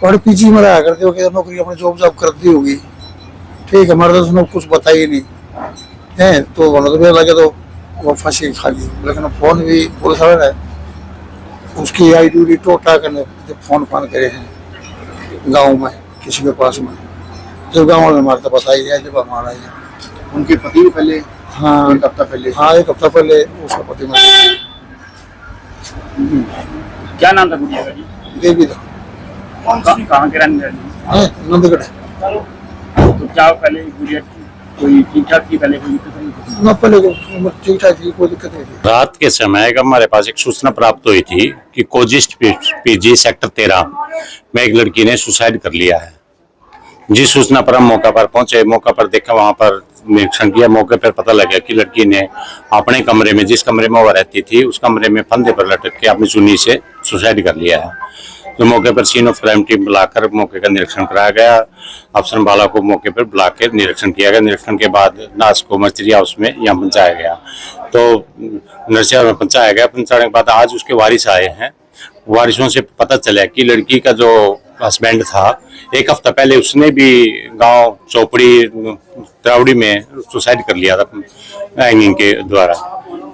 और पीजी में रहा करते हो कि नौकरी अपनी जॉब जॉब करती होगी, ठीक है, हमारे तो उसने कुछ बताया ही नहीं है, तो बोला तो लगे तो वो फांसी खा ली। लेकिन फोन भी पुलिस वाले ने उसकी आईडी उडी टोटा करने जब फोन फान करे हैं गाँव में किसी के पास में, जब गाँव वाले हमारे तो पता ही है जब हमारा ही। उनके पति भी पहले, हाँ एक हफ्ता पहले, हाँ एक हफ्ता पहले उसका पति मर गया। क्या नाम था गुड़िया का जी? देवी था, कहाँ के रहने वाले? नंदगढ़। तो क्या पहले गुड़िया कोई ठीक ठाक थी, पहले कोई दिक्कत नहीं थी? न पहले ठीक ठाक थी, कोई दिक्कत नहीं थी। रात के समय हमारे पास एक सूचना प्राप्त हुई थी कि कोजिस्ट पीजी सेक्टर 13 में एक लड़की ने सुसाइड कर लिया है। जिस सूचना पर हम मौका पर पहुंचे, मौका पर देखा, वहां पर निरीक्षण किया, मौके पर पता लगा कि लड़की ने अपने कमरे में, जिस कमरे में वो रहती थी, उस कमरे में फंदे पर लटक के अपनी चुन्नी से सुसाइड कर लिया है। तो मौके पर सीन ऑफ क्राइम टीम बुलाकर मौके का निरीक्षण कराया गया। अफसर बाला को मौके पर बुला के निरीक्षण किया गया। निरीक्षण के बाद लाश को मर्चरी हाउस में यहाँ पहुंचाया गया। तो नर्सिंग में पहुंचाया गया। पहुंचाने के बाद आज उसके वारिस आए हैं। वारिसों से पता चला कि लड़की का जो हस्बैंड था, एक हफ्ता पहले उसने भी गांव चौपड़ी त्रावड़ी में सुसाइड कर लिया था हैंगिंग के द्वारा।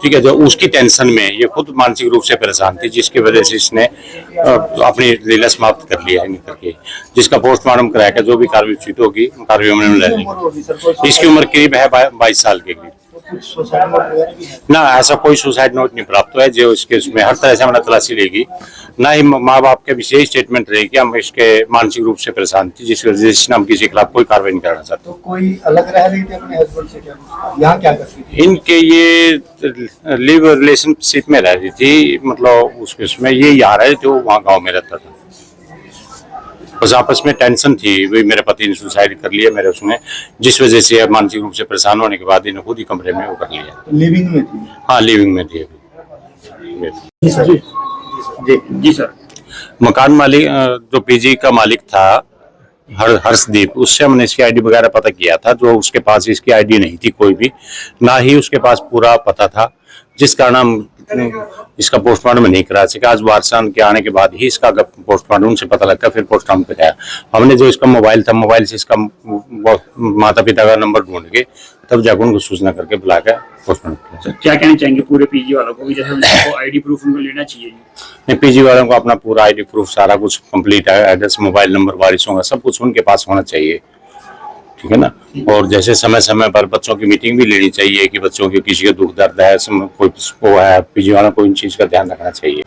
ठीक है, जो उसकी टेंशन में ये खुद मानसिक रूप से परेशान थी, जिसकी वजह से इसने अपनी लीला समाप्त कर लिया है करके, जिसका पोस्टमार्टम कराया, जो भी कार्रवाई उचित होगी कार्रवाई में ले लेंगे। इसकी उम्र करीब है 22 साल के करीब। ना ऐसा कोई सुसाइड नोट नहीं प्राप्त हुआ है। जो इसके उसमें हर तरह से हमारा तलाशी लेगी, ना ही माँ बाप के विशेष स्टेटमेंट रहेगी हम इसके मानसिक रूप से परेशान थी, जिस वजह से हम किसी के खिलाफ कोई कार्रवाई नहीं करना चाहते। तो कोई अलग रह रही थी अपने हस्बैंड से, क्या यहाँ क्या करती थी? इनके ये लिव रिलेशनशिप में रह रही थी, मतलब उसके उसमें ये यहाँ रहे थे, वो वहाँ गाँव में रहता था। बस आपस में टेंशन थी, वही मेरे पति ने सुसाइड कर लिया मेरे उसमें, जिस वजह से मानसिक रूप से परेशान होने के बाद इन्हें खुद ही कमरे में वो कर लिया। तो लिविंग में थी? हाँ, लिविंग में थी अभी। जी सर। जी सर। मकान मालिक जो पीजी का मालिक था हर्षदीप, उससे हमने इसकी आईडी वगैरह पता किया था। जो उसके पास इसकी आईडी नहीं थी कोई भी, ना ही उसके पास पूरा पता था, जिस कारण हम इसका पोस्टमार्टम नहीं करा सके। आज वारसान के आने के बाद ही इसका पोस्टमार्टम से पता लगा, फिर पोस्टमार्टम कराया हमने। जो इसका मोबाइल था, मोबाइल से इसका माता पिता का नंबर ढूंढ के तब जाकर उनको सूचना करके बुला कर पोस्टमार्टम किया। क्या कहना चाहेंगे पूरे पीजी वालों को, जैसे उनको आईडी प्रूफ उनको लेना चाहिए? नहीं, पीजी वालों को अपना पूरा आईडी प्रूफ सारा कुछ कंप्लीट है, एड्रेस, मोबाइल नंबर, वारिसों का सब कुछ उनके पास होना चाहिए, ठीक है ना। और जैसे समय समय पर बच्चों की मीटिंग भी लेनी चाहिए कि बच्चों के किसी का दुख दर्द है, कोई वो है, पीजी वालों को इन चीज का ध्यान रखना चाहिए।